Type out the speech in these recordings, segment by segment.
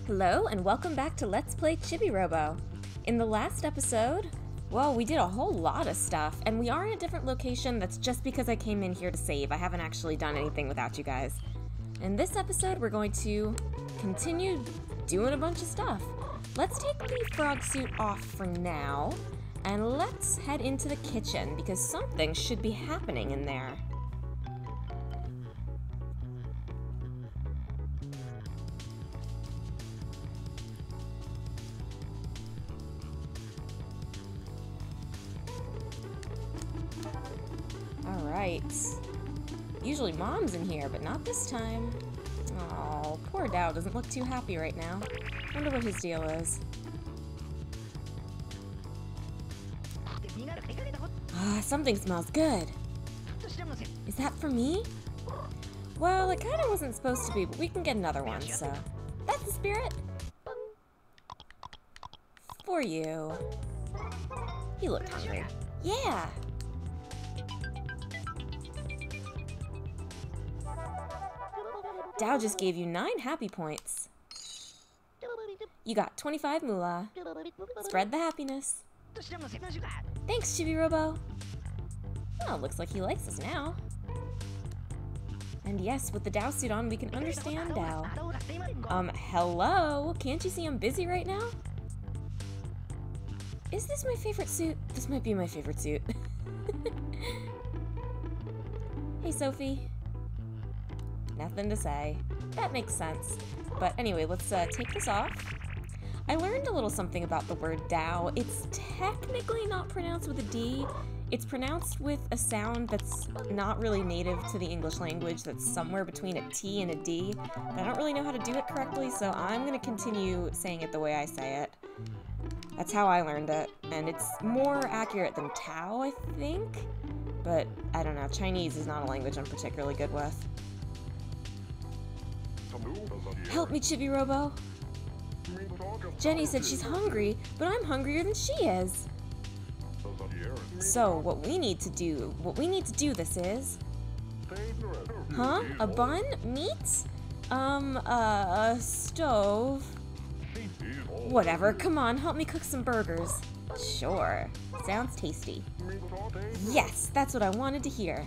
Hello and welcome back to Let's Play Chibi-Robo. In the last episode, well, we did a whole lot of stuff, and we are in a different location. That's just because I came in here to save. I haven't actually done anything without you guys. In this episode, we're going to continue doing a bunch of stuff. Let's take the frog suit off for now, and let's head into the kitchen, because something should be happening in there. Alright. Usually Mom's in here, but not this time. Oh, poor Dao doesn't look too happy right now. Wonder what his deal is. Ah, something smells good. Is that for me? Well, it kinda wasn't supposed to be, but we can get another one, so... That's the spirit! For you. You looked hungry. Yeah! Dao just gave you 9 happy points. You got 25 moolah. Spread the happiness. Thanks, Chibi-Robo. Oh, looks like he likes us now. And yes, with the Dao suit on, we can understand Dao. Hello? Can't you see I'm busy right now? Is this my favorite suit? This might be my favorite suit. Hey, Sophie. Nothing to say. That makes sense. But anyway, let's take this off. I learned a little something about the word Dao. It's technically not pronounced with a D. It's pronounced with a sound that's not really native to the English language, that's somewhere between a T and a D. But I don't really know how to do it correctly, so I'm going to continue saying it the way I say it. That's how I learned it, and it's more accurate than Tao, I think? But I don't know, Chinese is not a language I'm particularly good with. Help me, Chibi-Robo. Jenny said she's hungry, but I'm hungrier than she is. So, what we need to do this is... Huh? A bun? Meat? A stove? Whatever, come on, help me cook some burgers. Sure. Sounds tasty. Yes, that's what I wanted to hear.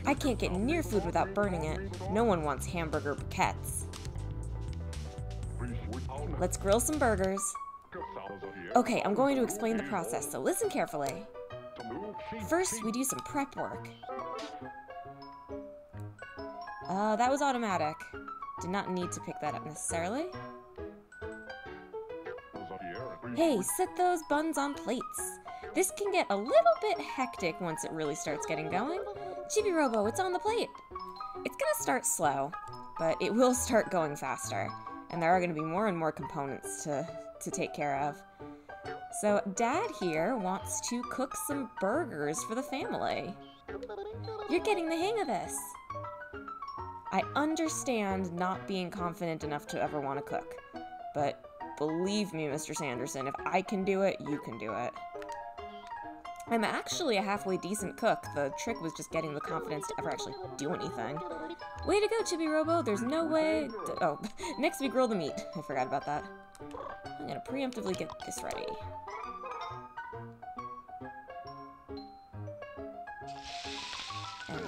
I can't get near food without burning it. No one wants hamburger briquettes. Let's grill some burgers. Okay, I'm going to explain the process, so listen carefully. First, we do some prep work. That was automatic. Did not need to pick that up necessarily. Hey, set those buns on plates. This can get a little bit hectic once it really starts getting going. Chibi-Robo, it's on the plate. It's gonna start slow, but it will start going faster. And there are gonna be more and more components to take care of. So Dad here wants to cook some burgers for the family. You're getting the hang of this. I understand not being confident enough to ever want to cook, but believe me, Mr. Sanderson, if I can do it, you can do it. I'm actually a halfway decent cook. The trick was just getting the confidence to ever actually do anything. Way to go, Chibi-Robo. There's no way... Oh, next we grill the meat. I forgot about that. I'm gonna preemptively get this ready. And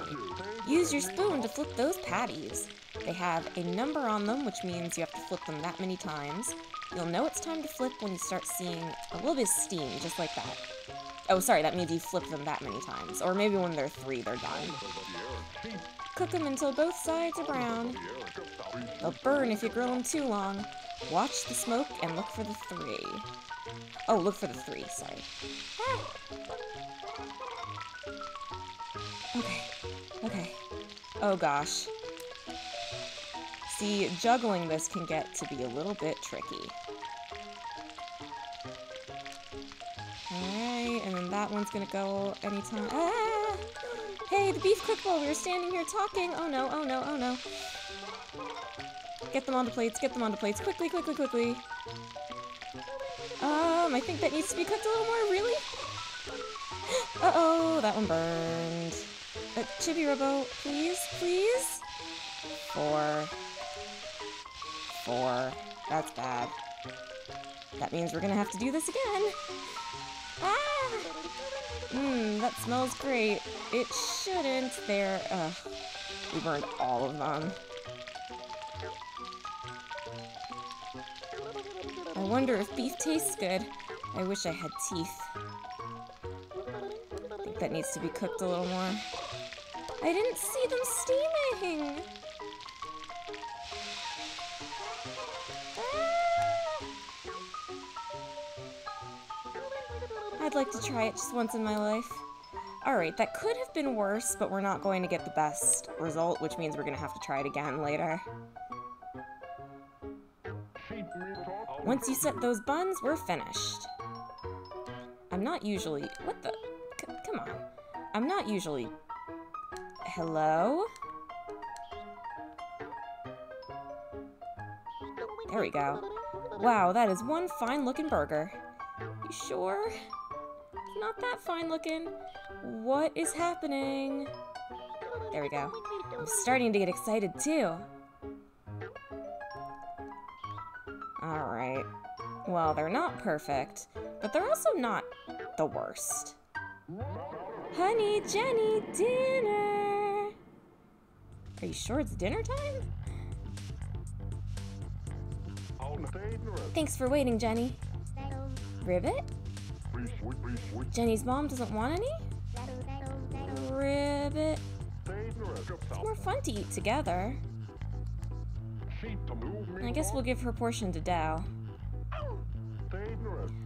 use your spoon to flip those patties. They have a number on them, which means you have to flip them that many times. You'll know it's time to flip when you start seeing a little bit of steam, just like that. Oh, sorry, that means you flip them that many times. Or maybe when they're 3, they're done. Cook them until both sides are brown. They'll burn if you grill them too long. Watch the smoke and look for the 3. Oh, look for the 3, sorry. Ah. Okay. Oh gosh. See, juggling this can get to be a little bit tricky. Alright, and then that one's gonna go anytime. Ah! Hey, the beef cooked while we were standing here talking! Oh no, oh no, oh no. Get them onto plates, quickly, quickly, quickly. I think that needs to be cooked a little more, really? Uh-oh, that one burned. Chibi-Robo, please, please? 4. 4. That's bad. That means we're gonna have to do this again. Ah! That smells great. It shouldn't. There. We burned all of them. I wonder if beef tastes good. I wish I had teeth. I think that needs to be cooked a little more. I didn't see them steaming! I'd like to try it just once in my life. Alright, that could have been worse, but we're not going to get the best result, which means we're going to have to try it again later. Once you set those buns, we're finished. I'm not usually... What the... Come on. I'm not usually... Hello? There we go. Wow, that is one fine-looking burger. You sure? It's not that fine-looking. What is happening? There we go. I'm starting to get excited, too. Alright. Well, they're not perfect, but they're also not the worst. Honey, Jenny, dinner! Are you sure it's dinner time? Thanks for waiting, Jenny. Ribbit? Jenny's mom doesn't want any? Ribbit. It's more fun to eat together. I guess we'll give her portion to Dow.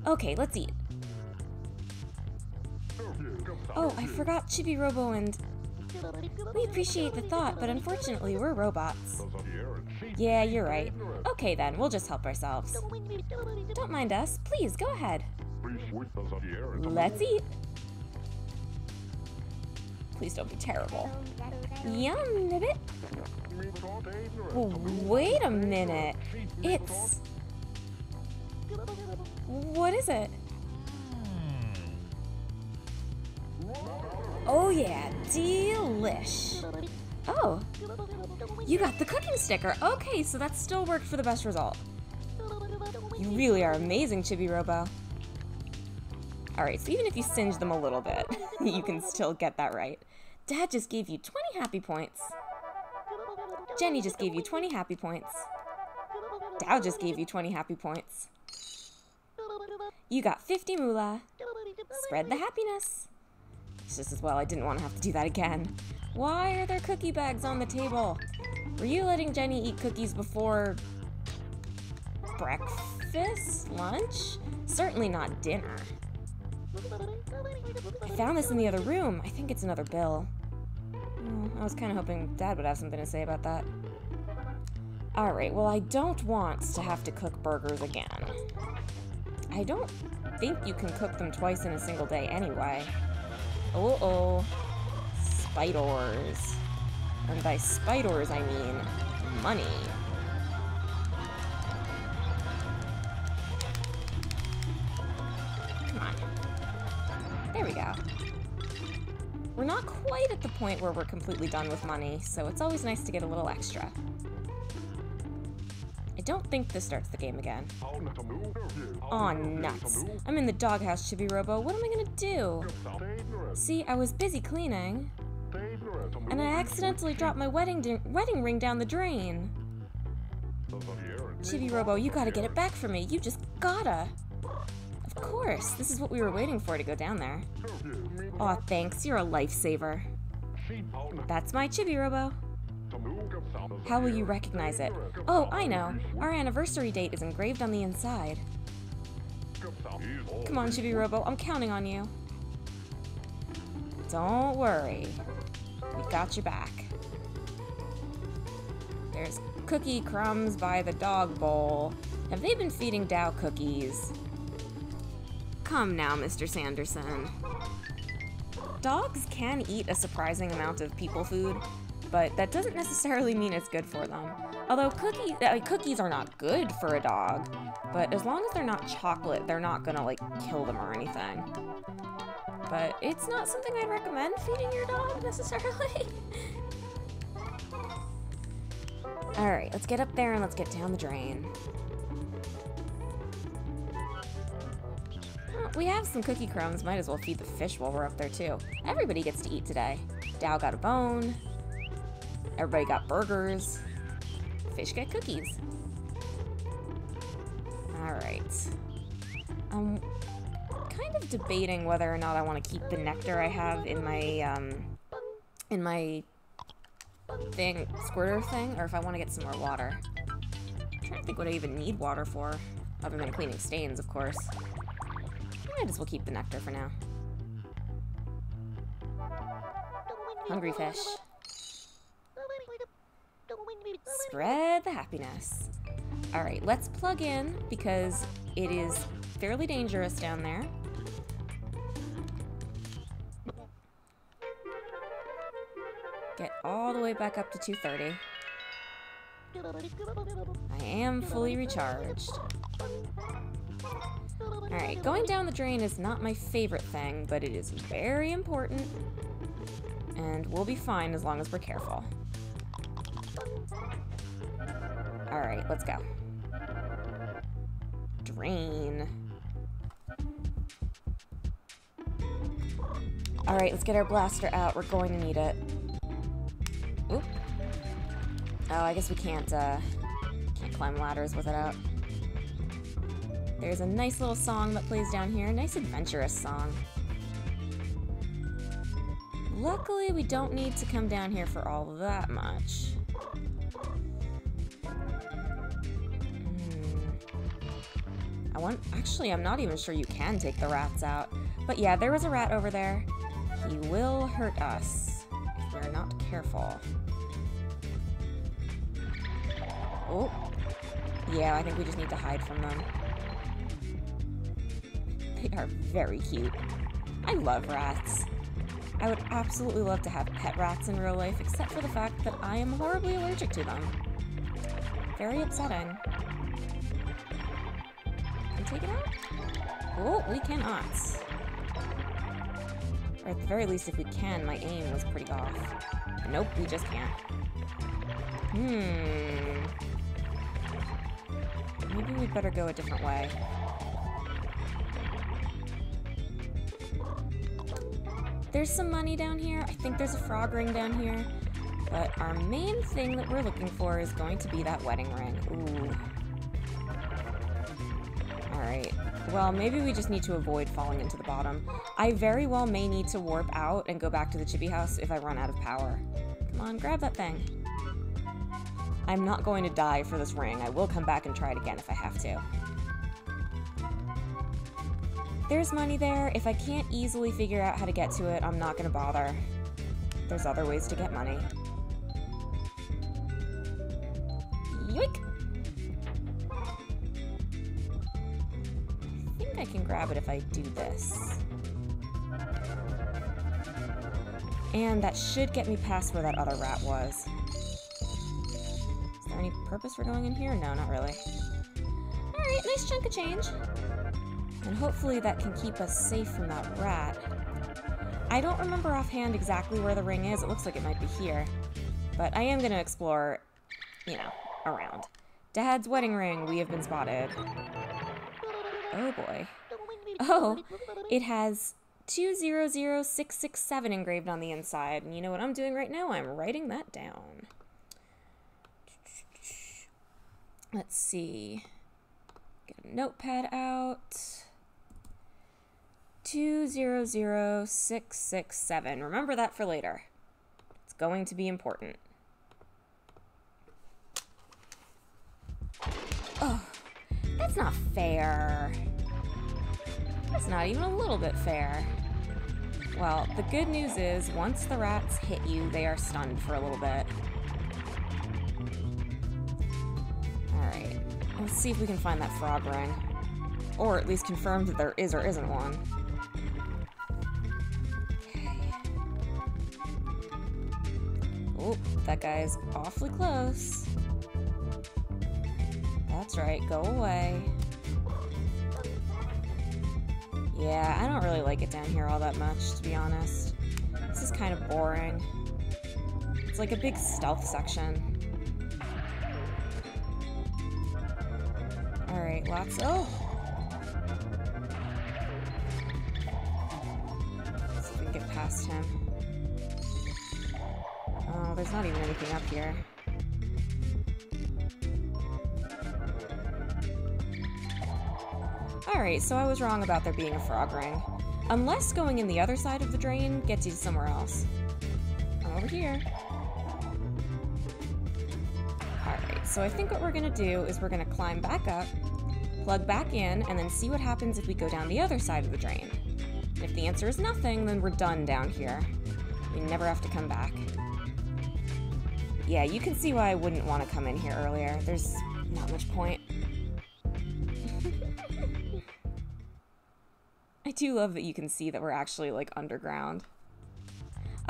Okay, let's eat. Oh, I forgot Chibi-Robo and... We appreciate the thought, but unfortunately we're robots. Yeah, you're right. Okay then, we'll just help ourselves. Don't mind us. Please, go ahead. Let's eat. Please don't be terrible. Yum, Nibbit. Oh, wait a minute. It's... What is it? Oh yeah, delish. Oh, you got the cooking sticker. Okay, so that still worked for the best result. You really are amazing, Chibi-Robo. Alright, so even if you singe them a little bit, you can still get that right. Dad just gave you 20 happy points. Jenny just gave you 20 happy points. Dow just gave you 20 happy points. You got 50 moolah. Spread the happiness. It's just as well I didn't want to have to do that again. Why are there cookie bags on the table? Were you letting Jenny eat cookies before... breakfast? Lunch? Certainly not dinner. I found this in the other room. I think it's another bill. I was kind of hoping Dad would have something to say about that. Alright, well I don't want to have to cook burgers again. I don't think you can cook them twice in a single day anyway. Uh-oh. Spiders. And by spiders, I mean money. Come on. There we go. We're not quite at the point where we're completely done with money, so it's always nice to get a little extra. I don't think this starts the game again. Aw, nuts. I'm in the doghouse, Chibi-Robo. What am I gonna do? See, I was busy cleaning, and I accidentally dropped my wedding ring down the drain. Chibi-Robo, you gotta get it back for me. You just gotta. Of course, this is what we were waiting for to go down there. Aw, thanks. You're a lifesaver. That's my Chibi-Robo. How will you recognize it? Oh, I know. Our anniversary date is engraved on the inside. Come on, Chibi-Robo. I'm counting on you. Don't worry. We've got your back. There's cookie crumbs by the dog bowl. Have they been feeding Dow cookies? Come now, Mr. Sanderson. Dogs can eat a surprising amount of people food, but that doesn't necessarily mean it's good for them. Although cookies are not good for a dog, but as long as they're not chocolate, they're not gonna, like, kill them or anything. But it's not something I'd recommend feeding your dog, necessarily. Alright, let's get up there and let's get down the drain. We have some cookie crumbs, might as well feed the fish while we're up there too. Everybody gets to eat today. Dow got a bone. Everybody got burgers. Fish get cookies. Alright. I'm kind of debating whether or not I want to keep the nectar I have in my squirter thing, or if I want to get some more water. I'm trying to think what I even need water for, other than cleaning stains, of course. I might as well keep the nectar for now. Hungry fish. Spread the happiness. Alright, let's plug in, because it is fairly dangerous down there. Get all the way back up to 230. I am fully recharged. Alright, going down the drain is not my favorite thing, but it is very important. And we'll be fine as long as we're careful. Alright, let's go. Drain. Alright, let's get our blaster out. We're going to need it. Oop. Oh, I guess we can't climb ladders with it out. There's a nice little song that plays down here. Nice adventurous song. Luckily, we don't need to come down here for all that much. Actually, I'm not even sure you can take the rats out. But yeah, there was a rat over there. He will hurt us if we're not careful. Oh. Yeah, I think we just need to hide from them. They are very cute. I love rats. I would absolutely love to have pet rats in real life, except for the fact that I am horribly allergic to them. Very upsetting. Can we take it out? Oh, we cannot. Or at the very least, if we can, my aim was pretty off. Nope, we just can't. Maybe we'd better go a different way. There's some money down here. I think there's a frog ring down here. But our main thing that we're looking for is going to be that wedding ring. Ooh. Alright. Well, maybe we just need to avoid falling into the bottom. I very well may need to warp out and go back to the Chibi house if I run out of power. Come on, grab that thing. I'm not going to die for this ring. I will come back and try it again if I have to. There's money there. If I can't easily figure out how to get to it, I'm not gonna bother. There's other ways to get money. Yoink! I think I can grab it if I do this. And that should get me past where that other rat was. Is there any purpose for going in here? No, not really. Alright, nice chunk of change. And hopefully that can keep us safe from that rat. I don't remember offhand exactly where the ring is. It looks like it might be here. But I am going to explore, you know, around. Dad's wedding ring. We have been spotted. Oh boy. Oh, it has 200667 engraved on the inside. And you know what I'm doing right now? I'm writing that down. Let's see. Get a notepad out. 200667. Remember that for later. It's going to be important. Oh, that's not fair. That's not even a little bit fair. Well, the good news is, once the rats hit you, they are stunned for a little bit. Alright, let's see if we can find that frog ring. Or at least confirm that there is or isn't one. Oh, that guy's awfully close. That's right, go away. Yeah, I don't really like it down here all that much, to be honest. This is kind of boring. It's like a big stealth section. Alright, lots. Oh! Let's see if we can get past him. Oh, there's not even anything up here. Alright, so I was wrong about there being a frog ring. Unless going in the other side of the drain gets you somewhere else. I'm over here. Alright, so I think what we're gonna do is we're gonna climb back up, plug back in, and then see what happens if we go down the other side of the drain. And if the answer is nothing, then we're done down here. We never have to come back. Yeah, you can see why I wouldn't want to come in here earlier. There's not much point. I do love that you can see that we're actually, like, underground.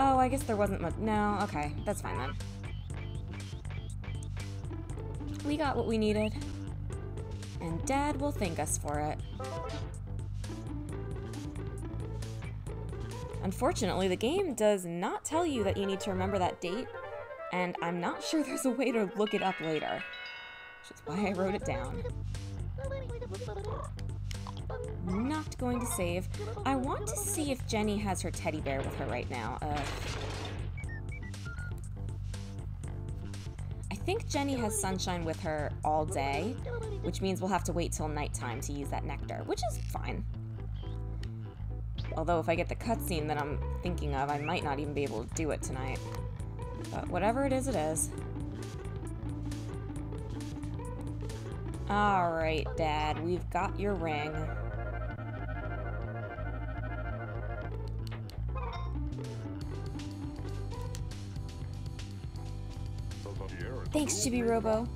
Oh, I guess there wasn't much. No, okay, that's fine then. We got what we needed. And Dad will thank us for it. Unfortunately, the game does not tell you that you need to remember that date, and I'm not sure there's a way to look it up later, which is why I wrote it down. Not going to save. I want to see if Jenny has her teddy bear with her right now. I think Jenny has Sunshine with her all day, which means we'll have to wait till nighttime to use that nectar, which is fine. Although if I get the cutscene that I'm thinking of, I might not even be able to do it tonight. But whatever it is, it is. Alright, Dad, we've got your ring. Thanks, Chibi-Robo.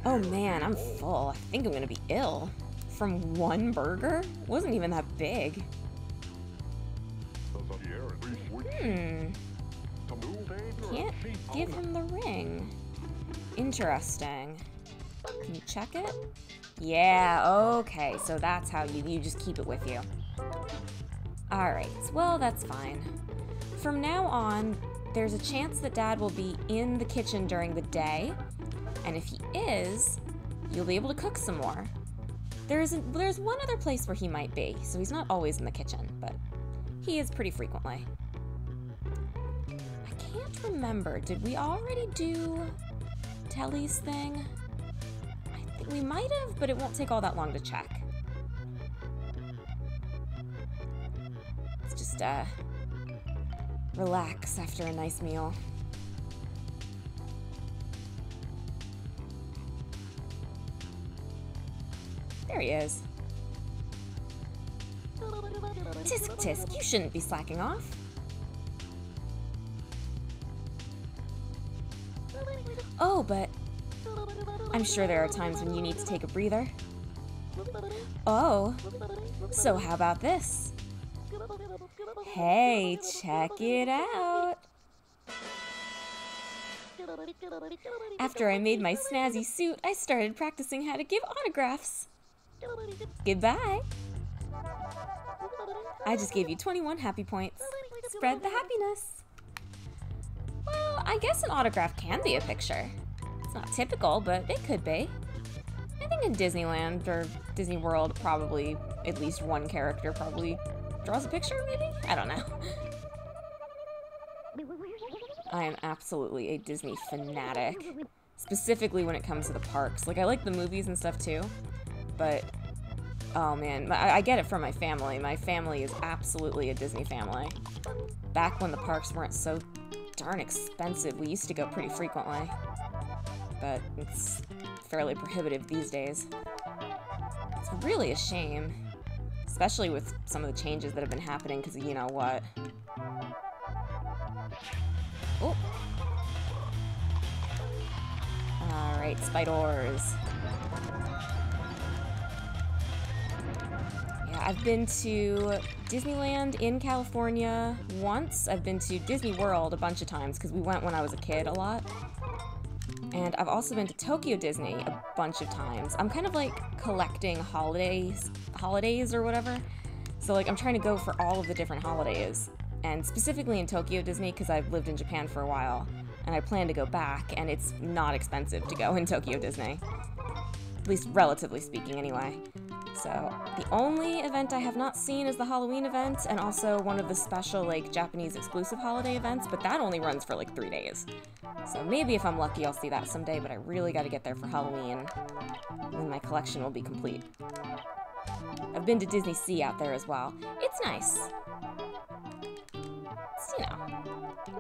Oh man, I'm full. I think I'm gonna be ill. From one burger? Wasn't even that big. Can't give him the ring. Interesting. Can you check it? Yeah, okay, so that's how you just keep it with you. Alright, well that's fine. From now on, there's a chance that Dad will be in the kitchen during the day, and if he is, you'll be able to cook some more. There's one other place where he might be, so he's not always in the kitchen, but he is pretty frequently. I can't remember, did we already do Telly's thing? I think we might have, but it won't take all that long to check. Let's just, relax after a nice meal. There he is. Tisk tisk, you shouldn't be slacking off. Oh, but I'm sure there are times when you need to take a breather. Oh, so how about this? Hey, check it out! After I made my snazzy suit, I started practicing how to give autographs. Goodbye! I just gave you 21 happy points. Spread the happiness! Well, I guess an autograph can be a picture. It's not typical, but it could be. I think in Disneyland or Disney World, probably at least one character probably draws a picture, maybe? I don't know. I am absolutely a Disney fanatic. Specifically when it comes to the parks. Like, I like the movies and stuff too, but oh man, I get it from my family. My family is absolutely a Disney family. Back when the parks weren't so darn expensive, we used to go pretty frequently. But it's fairly prohibitive these days. It's really a shame. Especially with some of the changes that have been happening because of you know what. Oh. Alright, spiders. Yeah, I've been to Disneyland in California once. I've been to Disney World a bunch of times because we went when I was a kid a lot. And I've also been to Tokyo Disney a bunch of times. I'm kind of like collecting holidays or whatever. So like I'm trying to go for all of the different holidays. And specifically in Tokyo Disney, because I've lived in Japan for a while, and I plan to go back, and it's not expensive to go in Tokyo Disney. At least relatively speaking, anyway. So, the only event I have not seen is the Halloween event, and also one of the special, like, Japanese exclusive holiday events, but that only runs for, like, 3 days. So maybe if I'm lucky I'll see that someday, but I really gotta get there for Halloween, and my collection will be complete. I've been to Disney Sea out there as well. It's nice. It's, you know,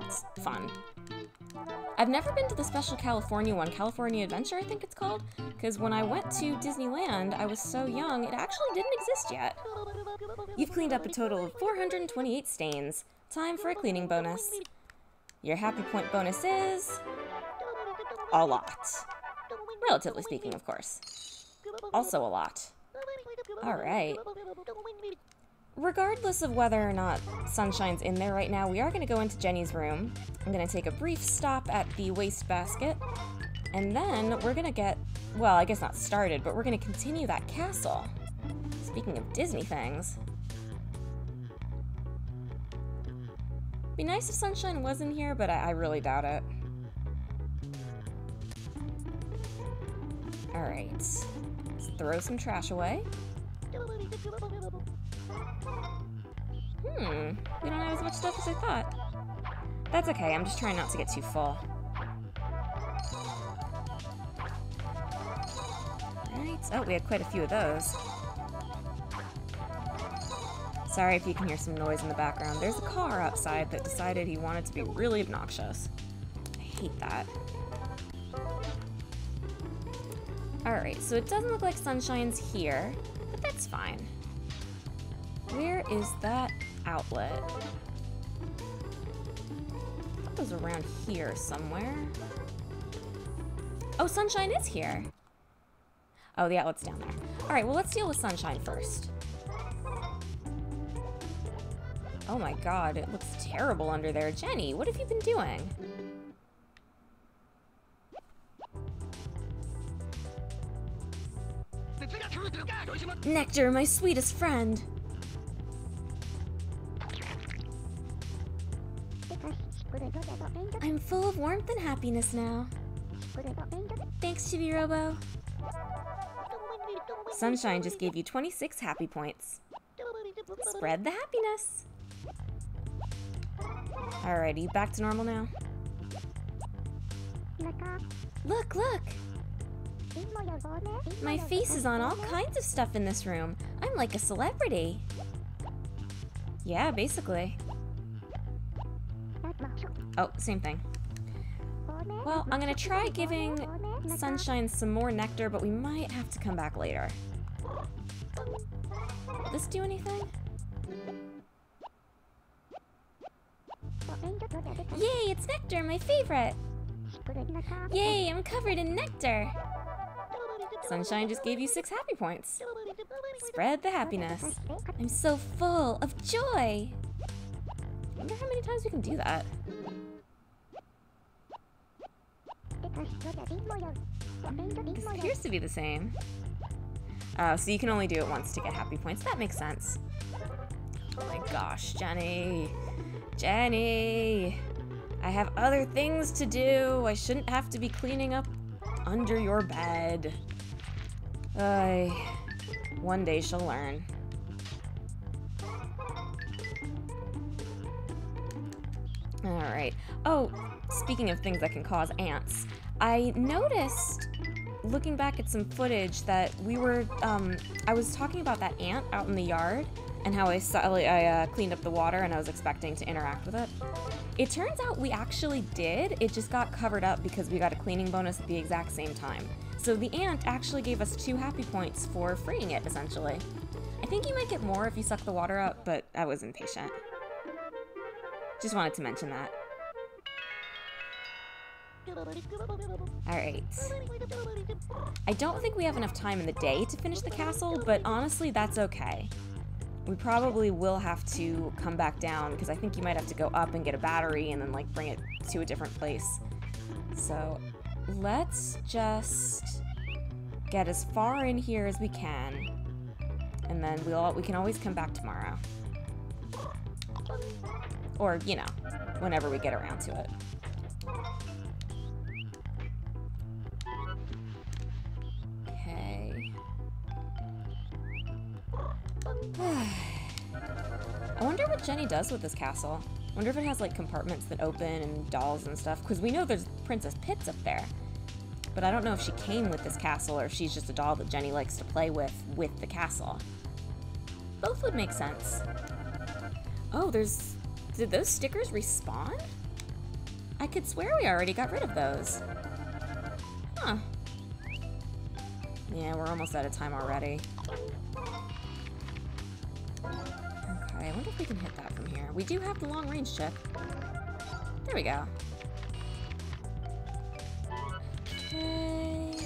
it's fun. I've never been to the special California one, California Adventure, I think it's called, because when I went to Disneyland, I was so young, it actually didn't exist yet. You've cleaned up a total of 428 stains. Time for a cleaning bonus. Your happy point bonus is... a lot. Relatively speaking, of course. Also a lot. Alright. Regardless of whether or not Sunshine's in there right now, we are going to go into Jenny's room. I'm going to take a brief stop at the wastebasket, and then we're going to get, well, I guess not started, but we're going to continue that castle. Speaking of Disney things. Be nice if Sunshine was in here, but I really doubt it. Alright. Let's throw some trash away. We don't have as much stuff as I thought. That's okay, I'm just trying not to get too full. Right. Oh, we had quite a few of those. Sorry if you can hear some noise in the background. There's a car outside that decided he wanted to be really obnoxious. I hate that. Alright, so it doesn't look like Sunshine's here, but that's fine. Where is that outlet? I thought it was around here somewhere. Oh, Sunshine is here! Oh, the outlet's down there. Alright, well, let's deal with Sunshine first. Oh my god, it looks terrible under there. Jenny, what have you been doing? Nectar, my sweetest friend! I'm full of warmth and happiness now. Thanks, Chibi-Robo. Sunshine just gave you 26 happy points. Spread the happiness. Alrighty, back to normal now. Look, look! My face is on all kinds of stuff in this room. I'm like a celebrity. Yeah, basically. Oh, same thing. Well, I'm gonna try giving Sunshine some more nectar, but we might have to come back later. Will this do anything? Yay, it's nectar, my favorite! Yay, I'm covered in nectar! Sunshine just gave you 6 happy points. Spread the happiness. I'm so full of joy! I wonder how many times we can do that. This appears to be the same. Oh, so you can only do it once to get happy points. That makes sense. Oh my gosh, Jenny. Jenny! I have other things to do. I shouldn't have to be cleaning up under your bed. One day she'll learn. Alright. Oh, speaking of things that can cause ants, I noticed, looking back at some footage, that we were, I was talking about that ant out in the yard, and how I cleaned up the water and I was expecting to interact with it. It turns out we actually did, it just got covered up because we got a cleaning bonus at the exact same time. So the ant actually gave us 2 happy points for freeing it, essentially. I think you might get more if you suck the water up, but I was impatient. Just wanted to mention that. Alright. I don't think we have enough time in the day to finish the castle, but honestly, that's okay. We probably will have to come back down, because I think you might have to go up and get a battery and then, like, bring it to a different place. So, let's just get as far in here as we can, and then we can always come back tomorrow. Or, you know, whenever we get around to it. I wonder what Jenny does with this castle. I wonder if it has like compartments that open and dolls and stuff, because we know there's Princess Pits up there. But I don't know if she came with this castle or if she's just a doll that Jenny likes to play with the castle. Both would make sense. Oh, did those stickers respawn? I could swear we already got rid of those. Huh. Yeah, we're almost out of time already. Okay, I wonder if we can hit that from here. We do have the long range chip. There we go. Okay.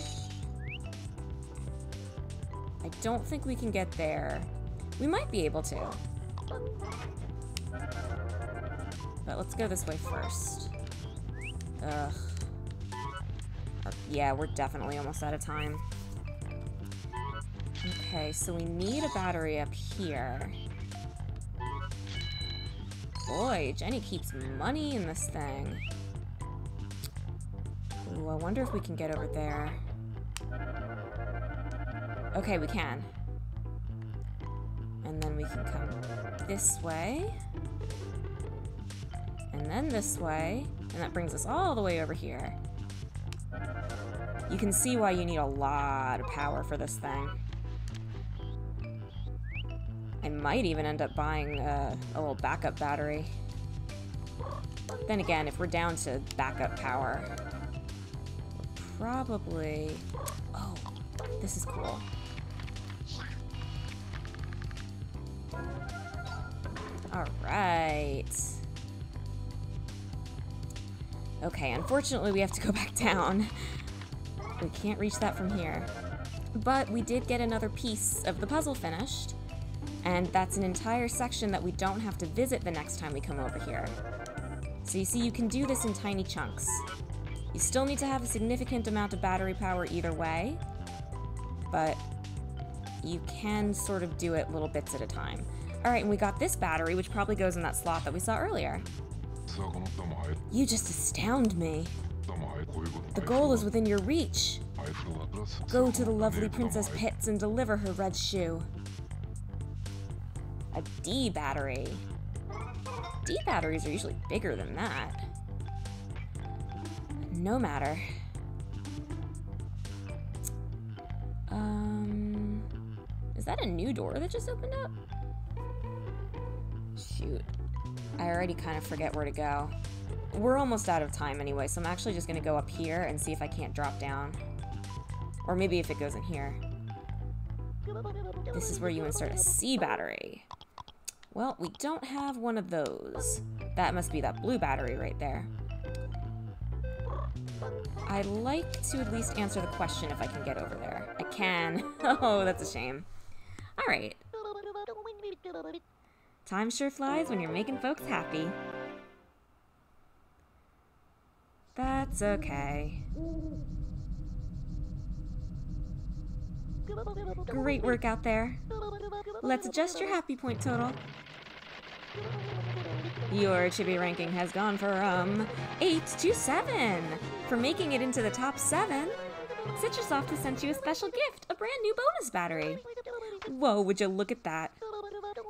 I don't think we can get there. We might be able to. But let's go this way first. Ugh. Yeah, we're definitely almost out of time. Okay, so we need a battery up here. Boy, Jenny keeps money in this thing. Ooh, I wonder if we can get over there. Okay, we can. And then we can come this way. And then this way. And that brings us all the way over here. You can see why you need a lot of power for this thing. I might even end up buying a little backup battery. Then again, if we're down to backup power, we're probably... Oh, this is cool. Alright. Okay, unfortunately we have to go back down. We can't reach that from here. But we did get another piece of the puzzle finished. And that's an entire section that we don't have to visit the next time we come over here. So you see, you can do this in tiny chunks. You still need to have a significant amount of battery power either way, but you can sort of do it little bits at a time. Alright, and we got this battery, which probably goes in that slot that we saw earlier. You just astound me. The goal is within your reach. Go to the lovely Princess Pits and deliver her red shoe. A D battery. D batteries are usually bigger than that. No matter. Is that a new door that just opened up? Shoot. I already kind of forget where to go. We're almost out of time anyway, so I'm actually just gonna go up here and see if I can't drop down. Or maybe if it goes in here. This is where you insert a C battery. Well, we don't have one of those. That must be that blue battery right there. I'd like to at least answer the question if I can get over there. I can. Oh, that's a shame. Alright. Time sure flies when you're making folks happy. That's okay. Great work out there. Let's adjust your happy point total. Your Chibi ranking has gone from 8 to 7. For making it into the top 7, Citrussoft has sent you a special gift, a brand new bonus battery. Whoa, would you look at that.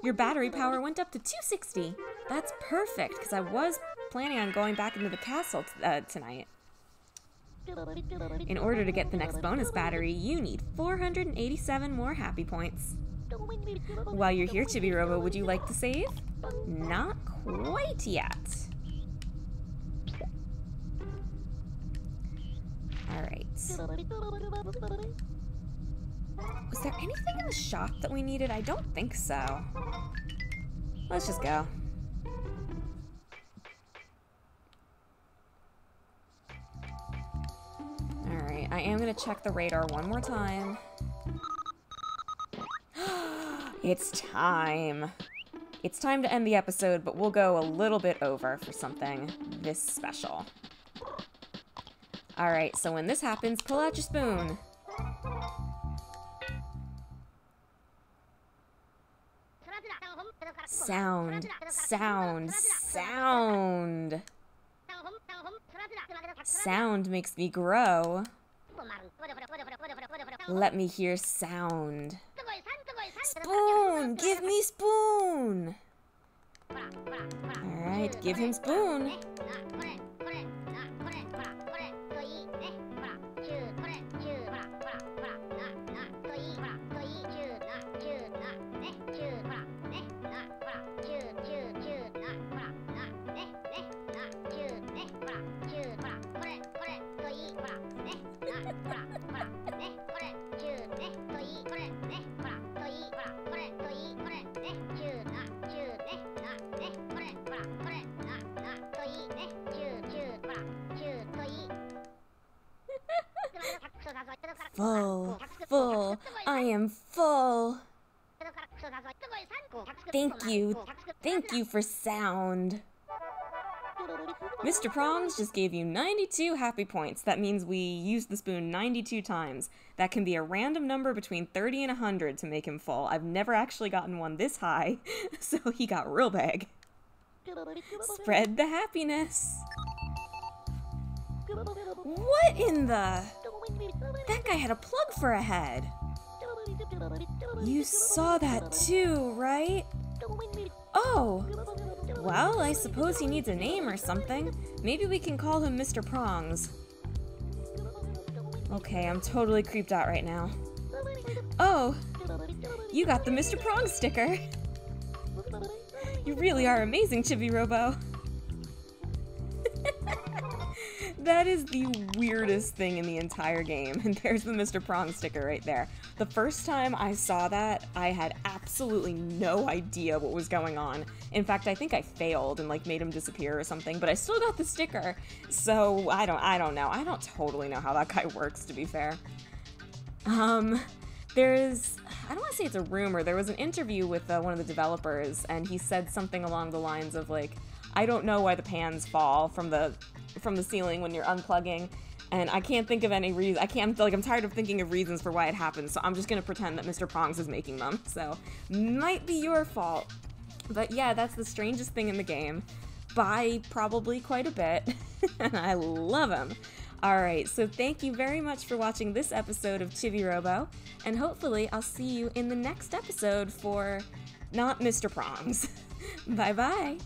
Your battery power went up to 260. That's perfect, because I was planning on going back into the castle tonight. In order to get the next bonus battery, you need 487 more happy points. While you're here, Chibi-Robo, would you like to save? Not quite yet. Alright. Was there anything in the shop that we needed? I don't think so. Let's just go. Alright, I am gonna check the radar one more time. It's time. It's time to end the episode, but we'll go a little bit over for something this special. Alright, so when this happens, pull out your spoon. Sound, sound, sound. Sound makes me grow. Let me hear sound. Spoon! Give me spoon! Alright, give him spoon. Full, full, I am full. Thank you for sound. Mr. Prongs just gave you 92 happy points. That means we used the spoon 92 times. That can be a random number between 30 and 100 to make him full. I've never actually gotten one this high, so he got real big. Spread the happiness. What in the... That guy had a plug for a head. You saw that too, right? Oh! Well, I suppose he needs a name or something. Maybe we can call him Mr. Prongs. Okay, I'm totally creeped out right now. Oh! You got the Mr. Prongs sticker! You really are amazing, Chibi-Robo! That is the weirdest thing in the entire game, and there's the Mr. Prongs sticker right there. The first time I saw that, I had absolutely no idea what was going on. In fact, I think I failed and like made him disappear or something, but I still got the sticker. So I don't know. I don't totally know how that guy works, to be fair. There's, I don't want to say it's a rumor, there was an interview with one of the developers, and he said something along the lines of like, I don't know why the pans fall from the ceiling when you're unplugging, and I can't think of any reason. I'm tired of thinking of reasons for why it happens, so I'm just gonna pretend that Mr. Prongs is making them. So, might be your fault. But yeah, that's the strangest thing in the game, by probably quite a bit, and I love him. Alright, so thank you very much for watching this episode of Chibi-Robo, and hopefully I'll see you in the next episode for not Mr. Prongs. Bye-bye!